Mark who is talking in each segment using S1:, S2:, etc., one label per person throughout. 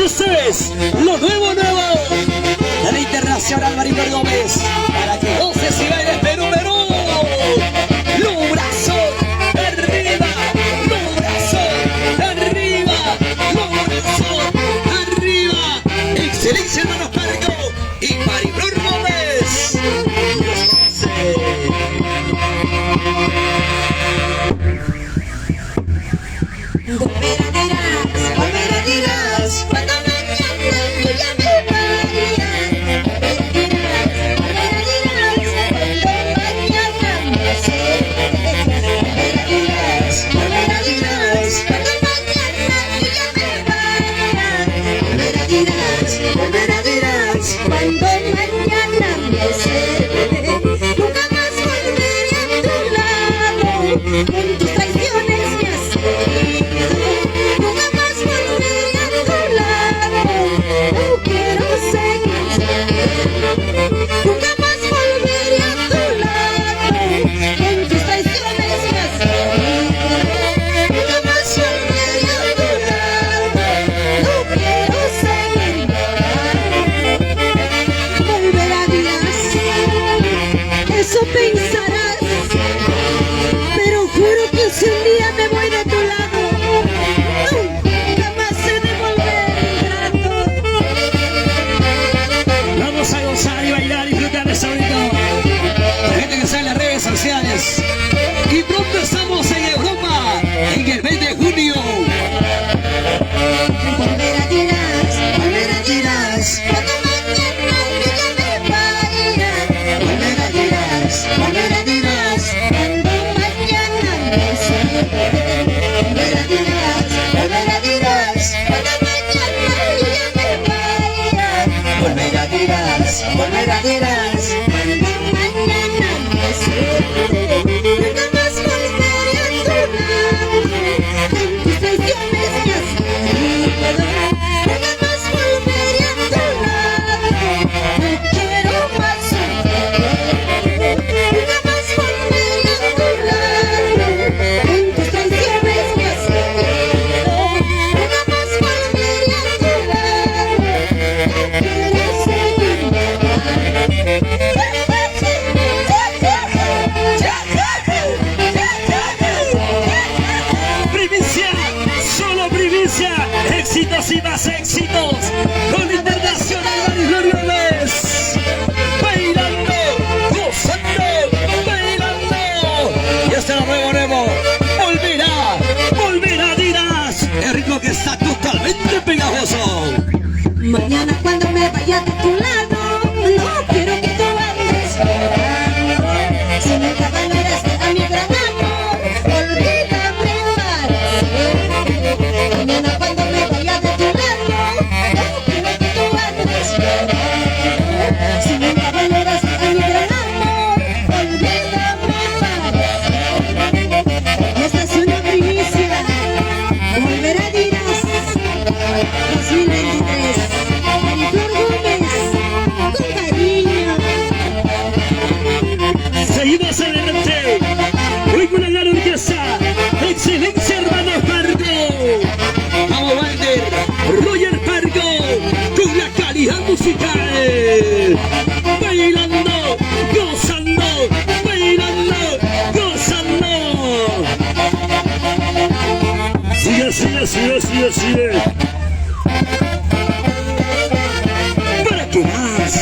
S1: ustedes, lo nuevo, de la Internacional Maribel Gómez, para que goces y bailes Perú, Perú. Los brazos arriba, los brazos arriba, los brazos arriba. Excelencia, hermanos Pargo y Maribel Gómez.
S2: Cuando mañana yo ya me vaya, cuando mañana me sé, nunca más volveré a tu lado, con tus traiciones me has herido, nunca más volveré a tu lado, no quiero seguir, nunca más volveré a tu lado, con tus traiciones me has herido, nunca más volveré a tu lado, no quiero seguir. Eso pensarás, pero juro que si un día me voy de tu lado, nunca más he de volver ingrato.
S1: Vamos a gozar y bailar y disfrutar de ese bonito. La gente que está en las redes sociales. Y pronto estamos en Europa, en el mes de junio.
S2: Volverás, dirás, cuando mañana yo ya me vaya. Volverás, dirás, cuando mañana me sé. Volverás, dirás, cuando mañana yo ya me vaya. Volverás, dirás, cuando mañana me sé. Nunca más volveré a tu lado, con tus traiciones me has herido. Nunca más volveré a tu lado, no quiero más sufrir. Nunca más volveré a tu lado, con tus traiciones me has herido. Nunca más volveré a tu lado, no quiero seguir.
S1: Primicia, solo primicia, éxitos y más éxitos, con Internacional Maribel Gómez, bailando, gozando, bailando, y hasta luego, volverá, dirás, el ritmo que está totalmente pegajoso.
S2: Mañana cuando me vaya de tu lado, no quiero que tú andes llorando. Si nunca valoraste a mi gran amor, olvídame para siempre. Mañana cuando me vaya de tu lado, no quiero que tú andes llorando. Si nunca valoraste a mi gran amor, olvídame para siempre. Y esta es una primicia, volverá dirás, 2023. Con cariño.
S1: Seguimos adelante, hoy con la gran orquesta, excelencia hermano Pargo. Vamos Walter, Roger Pargo, con la calidad musical. Bailando, gozando, bailando, gozando. Sigue. ¿Para qué más?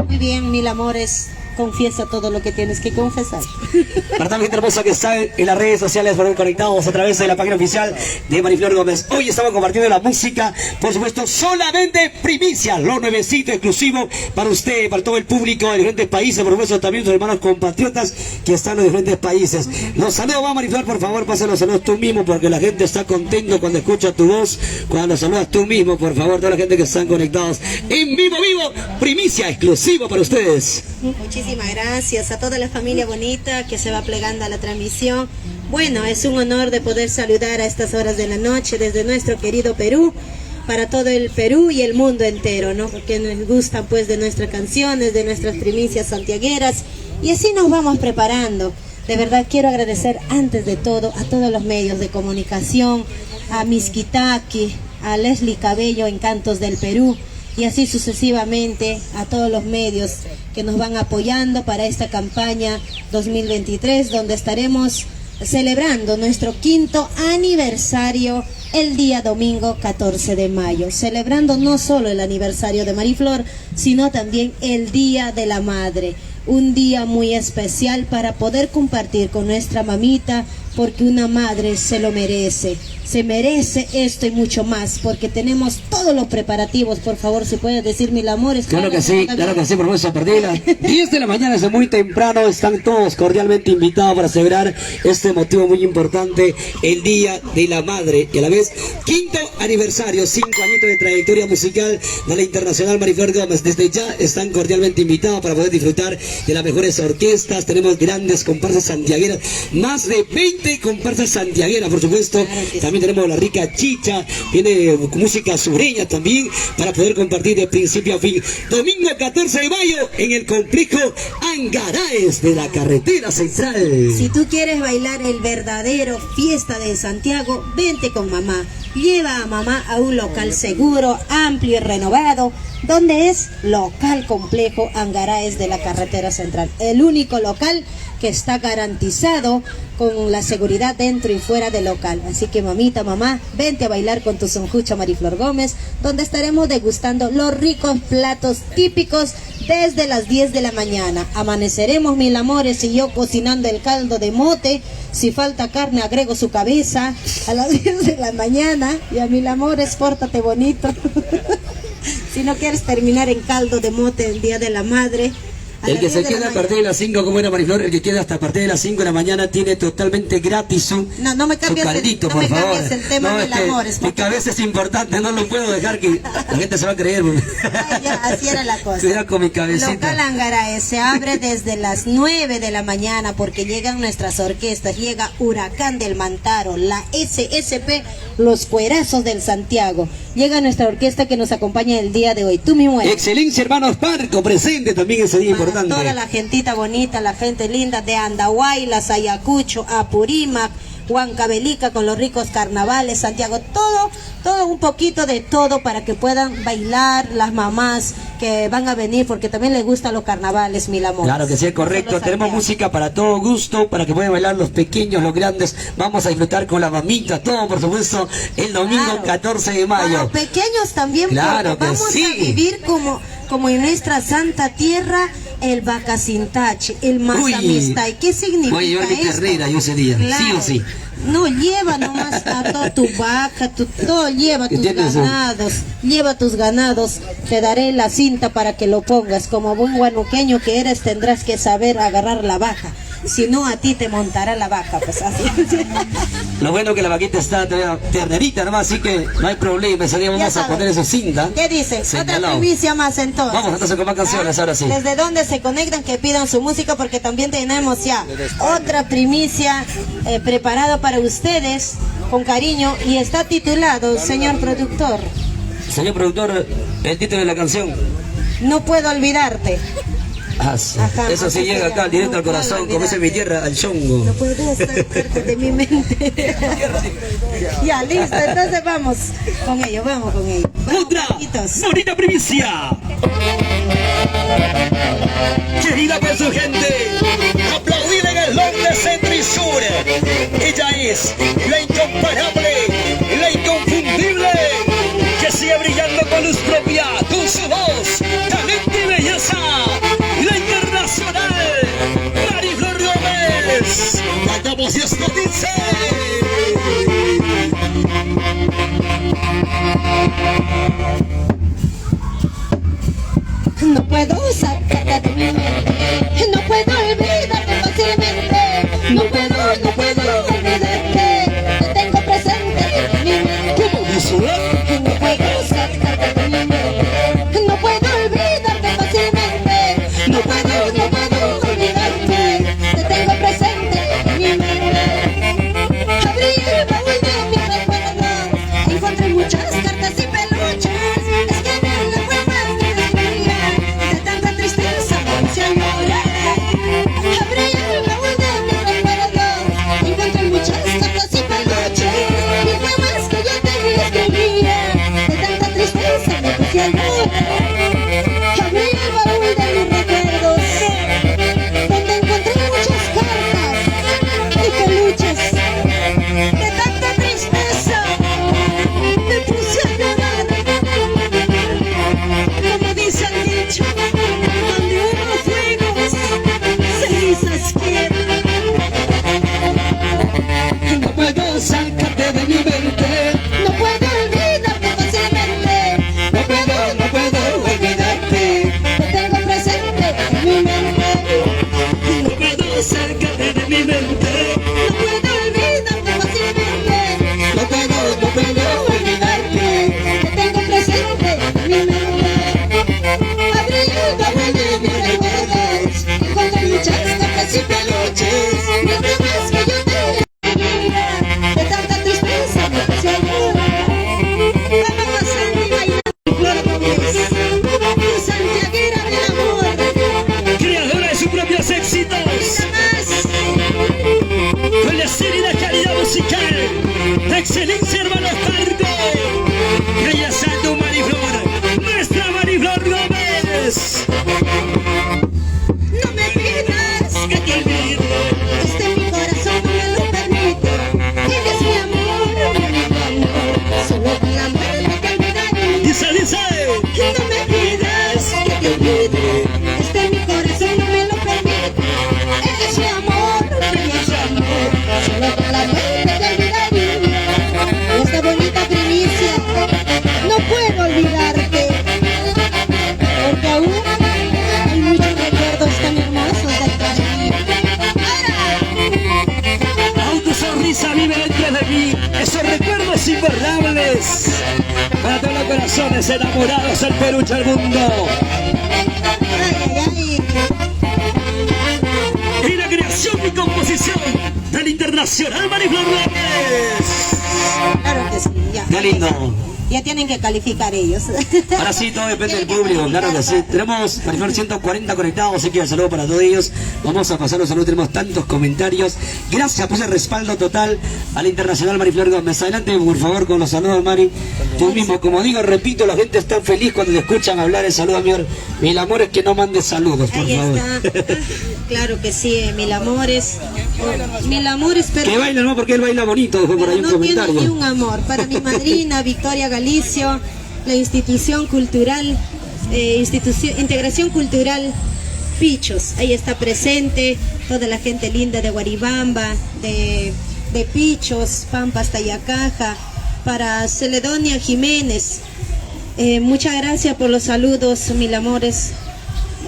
S2: Muy bien, mil amores, confiesa todo lo que tienes que confesar.
S1: Para toda la gente hermosa que está en las redes sociales, por conectados a través de la página oficial de Maribel Gómez. Hoy estamos compartiendo la música, por supuesto, solamente primicia, lo nuevecito, exclusivo para usted, para todo el público de diferentes países, por supuesto también sus hermanos compatriotas que están en diferentes países. Los saludos, va Maribel, por favor, pasa los saludos tú mismo, porque la gente está contento cuando escucha tu voz, cuando saludas tú mismo, por favor, toda la gente que están conectados en vivo, primicia, exclusivo para ustedes.
S2: Muchísimas gracias a toda la familia bonita que se va plegando a la transmisión. Bueno, es un honor de poder saludar a estas horas de la noche desde nuestro querido Perú, para todo el Perú y el mundo entero, ¿no? Porque nos gustan pues de nuestras canciones, de nuestras primicias santiagueras, y así nos vamos preparando. De verdad quiero agradecer antes de todo a todos los medios de comunicación, a Miskitaki, a Leslie Cabello en Cantos del Perú, y así sucesivamente a todos los medios que nos van apoyando para esta campaña 2023, donde estaremos celebrando nuestro 5º aniversario el día domingo 14 de mayo, celebrando no solo el aniversario de Mariflor, sino también el Día de la Madre, un día muy especial para poder compartir con nuestra mamita, porque una madre se lo merece. Se merece esto y mucho más, porque tenemos todos los preparativos. Por favor, si puedes decir mil amores.
S1: Claro que sí, profesor Pardila. 10 de la mañana, desde muy temprano, están todos cordialmente invitados para celebrar este motivo muy importante, el Día de la Madre, y a la vez 5º aniversario, 5 añitos de trayectoria musical de la internacional Mariflor Gómez. Desde ya están cordialmente invitados para poder disfrutar de las mejores orquestas. Tenemos grandes comparsas santiagueras, más de 20 comparsas santiagueras, por supuesto. También tenemos la rica chicha, viene música sureña también, para poder compartir de principio a fin. Domingo 14 de mayo en el complejo Angaraes de la carretera central.
S2: Si tú quieres bailar el verdadero fiesta de Santiago, vente con mamá. Lleva a mamá a un local seguro, amplio y renovado, donde es local complejo Angaraes de la carretera central. El único local que está garantizado con la seguridad dentro y fuera del local. Así que mamita, mamá, vente a bailar con tu sonjucha Mariflor Gómez, donde estaremos degustando los ricos platos típicos desde las 10 de la mañana. Amaneceremos, mil amores, y yo cocinando el caldo de mote. Si falta carne, agrego su cabeza a las 10 de la mañana. Y a mil amores, pórtate bonito. Si no quieres terminar en caldo de mote el Día de la Madre,
S1: el que se queda a partir de las 5, como era Mariflor, el que queda hasta a partir de las 5 de la mañana tiene totalmente gratis su caldito, por favor.
S2: El tema del amor,
S1: mi cabeza es importante, no lo puedo dejar que la gente se va a creer.
S2: Ay, ya, así era la cosa.
S1: Cuidado con mi cabecita.
S2: Local Angaraes se abre desde las 9 de la mañana porque llegan nuestras orquestas. Llega Huracán del Mantaro, la SSP, los Cuerazos del Santiago. Llega nuestra orquesta que nos acompaña el día de hoy. Tú mi mujer.
S1: Excelencia, hermanos Parco, presente también ese día importante.
S2: Toda la gentita bonita, la gente linda de Andahuaylas, Ayacucho, Apurímac, Huancavelica, con los ricos carnavales, Santiago, todo un poquito de todo para que puedan bailar las mamás que van a venir, porque también les gustan los carnavales, mil amores.
S1: Claro que sí, es correcto. Tenemos música para todo gusto, para que puedan bailar los pequeños, los grandes. Vamos a disfrutar con la mamita, todo por supuesto, el domingo 14 de mayo.
S2: Para los pequeños también,
S1: claro que
S2: vamos
S1: sí.
S2: a vivir como en nuestra santa tierra, el Bacacintache, el Mazamistay. ¿Qué significa
S1: voy a llevar mi carrera yo ese día,
S2: claro.
S1: sí o sí.
S2: No, lleva nomás a toda tu vaca, todo, lleva tus ganados, te daré la cinta para que lo pongas. Como buen guanuqueño que eres, tendrás que saber agarrar la vaca. Si no, a ti te montará la vaca, pues así.
S1: Lo bueno que la vaquita está ternerita nomás, así que no hay problema. Ese día vamos a poner esa cinta.
S2: ¿Qué dice? Otra primicia más entonces.
S1: Vamos entonces con más canciones, ahora sí.
S2: ¿Desde dónde se conectan? Que pidan su música, porque también tenemos ya otra primicia preparada para ustedes con cariño, y está titulado, señor productor.
S1: Señor productor, el título de la canción.
S2: No puedo olvidarte.
S1: Ah, sí. Ajá, eso sí llega acá, directo al corazón, como es en mi tierra, al chongo.
S2: No puedo sacarte de mi mente. Ya, listo, entonces vamos con ello, vamos.
S1: Otra bonita primicia. Querida por su gente, aplaudir en el norte, centro y sur. Ella es la incomparable, la inconfundible, que sigue brillando con luz propia, con su voz, talento y belleza. La internacional Mariflor Gómez. Cantamos y esto dice:
S2: no puedo sacarte de mi mente, no puedo olvidarte fácilmente, no puedo olvidarte, te tengo presente en mi mente.
S1: ¿Cómo dice?
S2: No puedo sacarte de mi mente, no puedo olvidarte fácilmente, no puedo olvidarte, te tengo presente en mi mente. Abrí el baúl de mis recuerdos, encontré muchas cartas y peluches, escribí la poema de tanta tristeza, me hice llorar. Abrí el baúl de mis recuerdos.
S1: risa vive dentro de mí, esos recuerdos imborrables. Para todos los corazones enamorados, el peluche del mundo.
S2: Ay,
S1: Y la creación y composición del internacional Mariflor Gómez.
S2: claro que sí, ya.
S1: Qué lindo.
S2: Ya tienen que calificar ellos.
S1: Ahora sí, todo depende del público, claro que sí. Tenemos, Mariflor, 140 conectados, así que un saludo para todos ellos. Vamos a pasar los saludos, tenemos tantos comentarios. Gracias por ese respaldo total al internacional Mariflor Gómez. Adelante, por favor, con los saludos, Mari. Tú mismo, como digo, repito, la gente está feliz cuando te escuchan hablar el saludo, mi amor. Mil amores, que no mandes saludos, por
S2: Ahí
S1: favor.
S2: está. Claro que sí, Mil Amores. Mil Amores, pero
S1: Que baila, ¿no? Porque él baila bonito, dejó por ahí un
S2: no tiene
S1: comentario.
S2: ni un amor. Para mi madrina, Victoria Galicio, la institución cultural, integración cultural Pichos. Ahí está presente toda la gente linda de Guaribamba, de Pichos, Pampas, Tayacaja. Para Celedonia Jiménez, muchas gracias por los saludos, Mil Amores.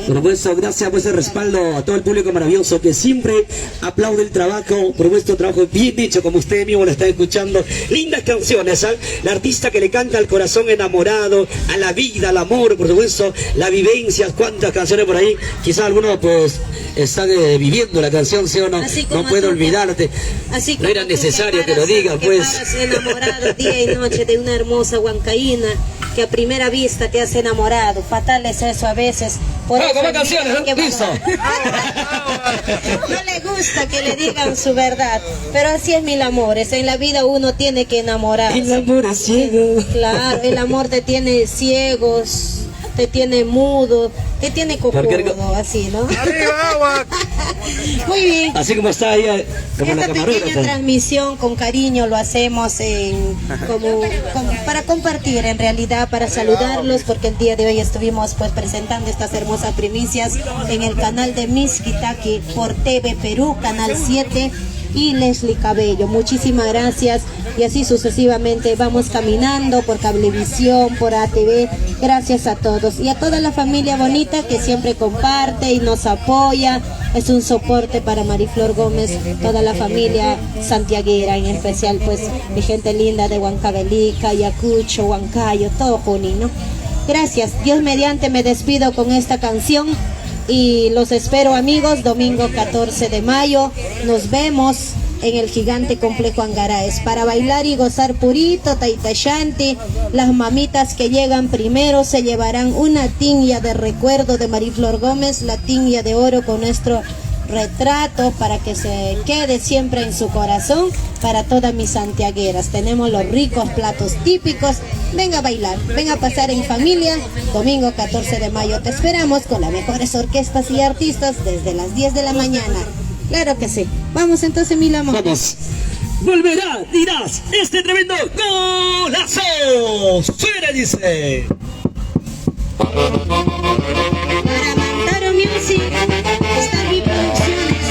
S1: Por supuesto, gracias por ese respaldo a todo el público maravilloso que siempre aplaude el trabajo, por vuestro trabajo bien hecho, como usted mismo lo está escuchando. Lindas canciones, ¿eh? La artista que le canta al corazón enamorado, a la vida, al amor, por supuesto, la vivencia, cuántas canciones por ahí. Quizás algunos pues están viviendo la canción, ¿sí o no?
S2: Así como
S1: No puedo
S2: tú,
S1: olvidarte.
S2: Así
S1: No era
S2: como tú
S1: necesario que lo
S2: paras-
S1: diga,
S2: que
S1: pues.
S2: paras enamorado día y noche de una hermosa huancaína que a primera vista te has enamorado. Fatal es eso a veces. Por
S1: Ah,
S2: eso
S1: como
S2: el día
S1: canciones,
S2: hay que
S1: ¿no? Listo.
S2: No le gusta que le digan su verdad, pero así es, Mil Amores. En la vida uno tiene que enamorarse.
S1: El amor es ciego.
S2: Claro, el amor te tiene ciegos, te tiene mudo, te tiene
S1: Cualquier
S2: cojudo, así, ¿no?
S3: ¡Arriba, agua!
S2: Muy bien.
S1: Así como está ahí, como la
S2: Esta pequeña
S1: camarógrafa.
S2: transmisión con cariño lo hacemos para compartir, en realidad, para saludarlos, porque el día de hoy estuvimos pues presentando estas hermosas primicias en el canal de Miss Kitaki por TV Perú, Canal 7 y Leslie Cabello. Muchísimas gracias y así sucesivamente vamos caminando por Cablevisión, por ATV. Gracias a todos y a toda la familia bonita que siempre comparte y nos apoya. Es un soporte para Mariflor Gómez, toda la familia santiaguera, en especial pues mi gente linda de Huancavelica, Ayacucho, Huancayo, todo Junín, ¿no? Gracias, Dios mediante me despido con esta canción y los espero, amigos, domingo 14 de mayo, nos vemos en el gigante complejo Angaraes para bailar y gozar purito Taitashanti. Las mamitas que llegan primero se llevarán una tiña de recuerdo de Mariflor Gómez, la tiña de oro con nuestro retrato para que se quede siempre en su corazón. Para todas mis santiagueras tenemos los ricos platos típicos. Venga a bailar, venga a pasar en familia. Domingo 14 de mayo te esperamos con las mejores orquestas y artistas desde las 10 de la mañana. Claro que sí. Vamos entonces, Mil Amores.
S1: Vamos. Volverá, dirás, este tremendo golazo. Suena, dice.
S2: Para Mantaro Music, Starby Producciones.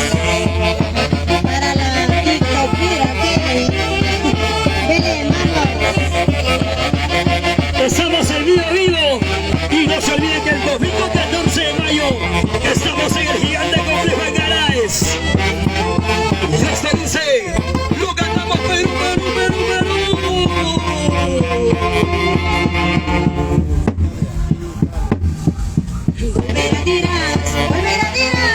S2: Para la TikTokera Bele Marcos.
S1: Estamos en vivo y no se olviden que el domingo 14 de mayo estamos en el gigante complejo Angaraes. Y esto dice, lo cantamos Perú, Perú, Perú, Perú.
S2: Volver a tirar, volver a tirar.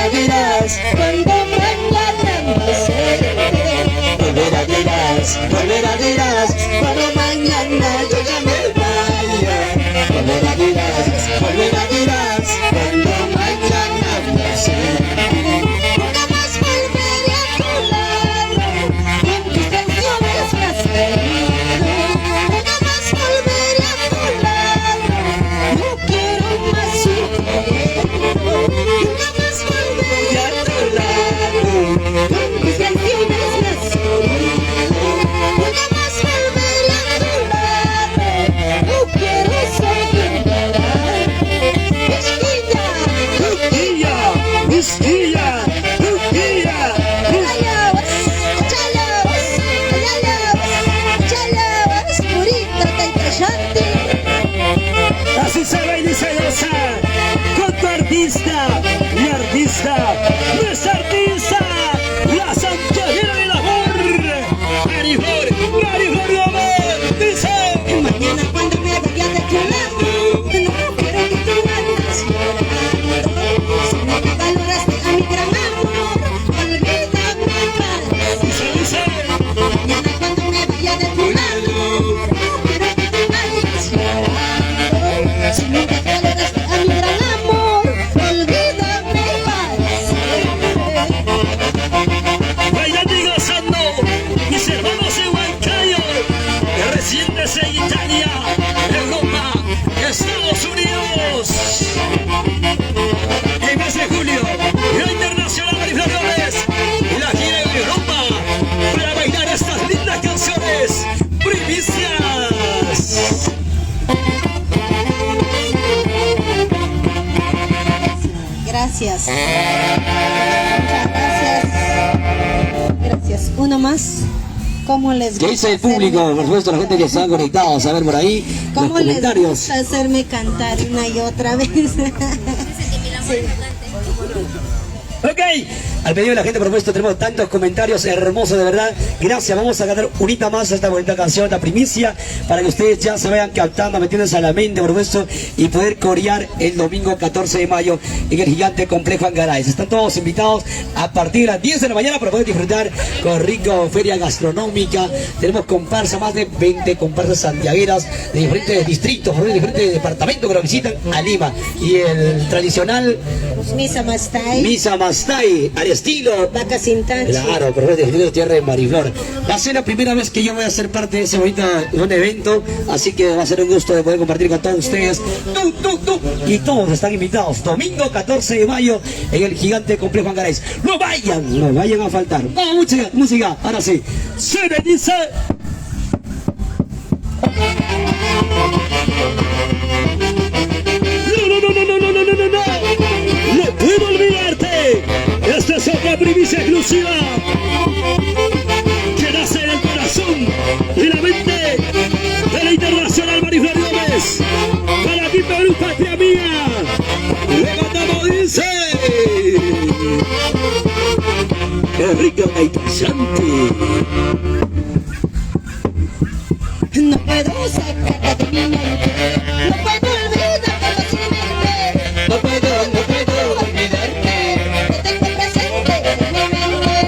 S1: volverá dirás,
S2: cuando mañana no sé.
S1: volverá dirás, volverá dirás,
S2: Cuando mañana yo ya me vaya.
S1: volverá dirás, volverá dirás,
S2: Cuando mañana no sé. Nunca más volveré a tu lado. Con tus canciones me has querido. Nunca más volveré a tu lado. No quiero más sufrimiento. Nunca más volveré a tu lado. Con tus canciones me has querido. Nunca más volveré a tu lado. No quiero seguir llorando. Chiquilla.
S1: Busquilla, busquilla, busquilla. Así se ve y dice goza, con tu artista, mi artista, nuestra artista, la santiaguera del amor, Mariflor, Mariflor de amor, dice.
S2: Mañana cuando me vaya de tu lado, no quiero que tú andes llorando. Si no me valoraste a mi gran amor, olvídame más.
S1: Dice, dice.
S2: Mañana cuando me vaya de tu lado, no quiero que tú andes llorando. Si no me valoraste a mi gran amor, olvídame más.
S1: Bailando y gozando, mis hermanos de Huancayo, residentes en Italia, Europa, Estados Unidos. En mes de julio, la Internacional Mariflor Gómez y la gira en Europa para bailar estas lindas canciones, primicias.
S2: Gracias. Muchas gracias. Gracias. Uno más. ¿Cómo les
S1: ¿Qué
S2: gusta
S1: dice el público? Por supuesto, la gente que están conectados, a ver por ahí los
S2: ¿Cómo les
S1: comentarios.
S2: gusta hacerme cantar una y otra vez? Sí.
S1: Ok, al pedido de la gente propuesto tenemos tantos comentarios hermosos, de verdad. Gracias, vamos a cantar unita más esta bonita canción, esta primicia, para que ustedes ya se vayan captando, metiéndose a la mente, por supuesto, y poder corear el domingo 14 de mayo en el gigante complejo Angaray. Están todos invitados a partir de las 10 de la mañana para poder disfrutar con rico feria gastronómica. Tenemos comparsa, más de 20 comparsas santiagueras de diferentes distritos, de diferentes departamentos que nos visitan a Lima. Y el tradicional
S2: Misa Mastay,
S1: Misa Mastay, al estilo.
S2: Vaca sin tanchi.
S1: Claro, pero es de tierra de Mariflor. Va a ser la primera vez que yo voy a ser parte de ese bonito evento, así que va a ser un gusto de poder compartir con todos ustedes. Y todos están invitados. Domingo 14 de mayo en el gigante complejo Angaray. No vayan a faltar. Vamos, música, música. Ahora sí. Se me dice. No puedo olvidarte. Esta es otra primicia exclusiva que nace en el corazón y la mente de la Internacional Mariflor Gómez. Para mi Perú, patria mía. Levantamos, dice. ¡Qué rico, qué interesante!
S2: No puedo sacarte de mi mente. No puedo olvidarte fácilmente.
S1: No puedo
S2: olvidarte. Te tengo presente en mi mente.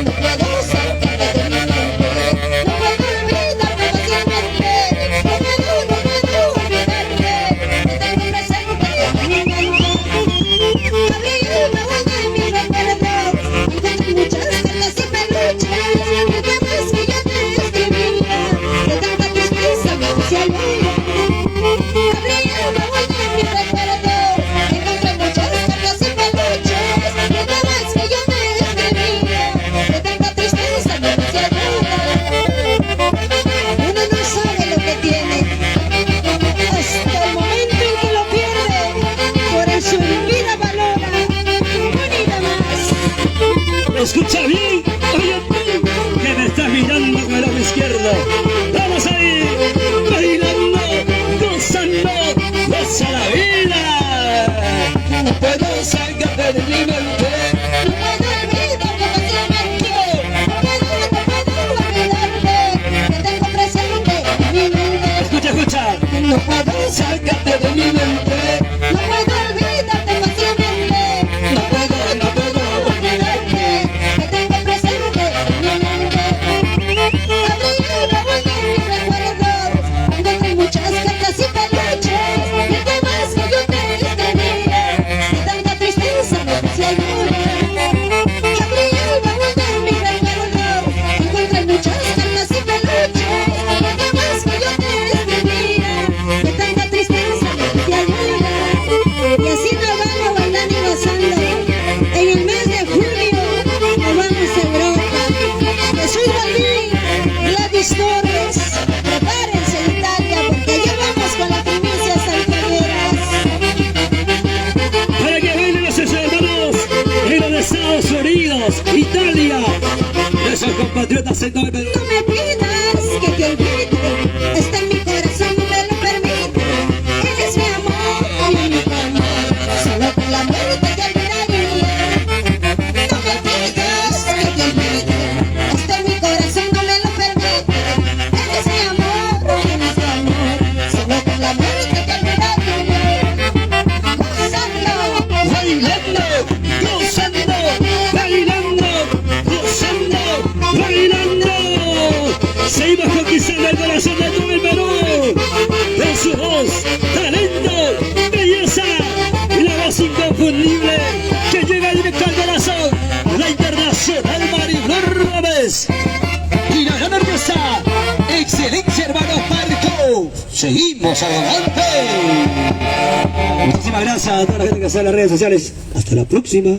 S2: No puedo sacarte de mi mente. No puedo olvidarte fácilmente. No puedo olvidarte. Te tengo presente en mi mente. Abrí el baúl de mi recuerdo. Encontré muchas cartas y peluches. Recuerdos que yo te escribía. De tanta tristeza me hacía llorar. Abrí el baúl de mi recuerdo. Encontré muchas cartas y peluches. Recuerdos que yo te escribía. De tanta tristeza me hacía llorar. Uno no sabe lo que tiene hasta el momento en que lo pierde. Por eso mi vida valora unida más.
S1: Escucha bien, oye tú, que me estás mirando con el ojo izquierdo. Vamos ahí, bailando, gozando, goza la vida. No puedo sacarte de mi mente.
S2: No puedo olvidarte fácilmente. No puedo olvidarte. Te tengo presente en mi mente.
S1: Escucha, escucha.
S2: No puedo
S1: Sácate de mi mente.
S2: No puedo olvidarte fácilmente.
S1: No puedo Honduras, Italia. Nuestros compatriotas en todo el Perú.
S2: No me pidas que te olvide, está en mi corazón, no me lo permite. Eres mi amor, mi único amor, solo con la muerte te olvidaría. No me pidas que te olvide, está en mi corazón, no me lo permite. Eres mi amor, mi único amor, solo con la muerte te olvidaría. Gozando,
S1: Bailando, gozando, bailando, gozando, bailando. Seguimos conquistando el corazón de todo el Perú. Con su voz, talento, belleza y la voz inconfundible que llega directo al corazón. La internacional Mariflor Gómez. Y la gran orquesta, excelencia hermano Marco. Seguimos adelante. Muchísimas gracias a toda la gente que está en las redes sociales. Hasta la próxima.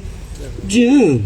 S1: Ya.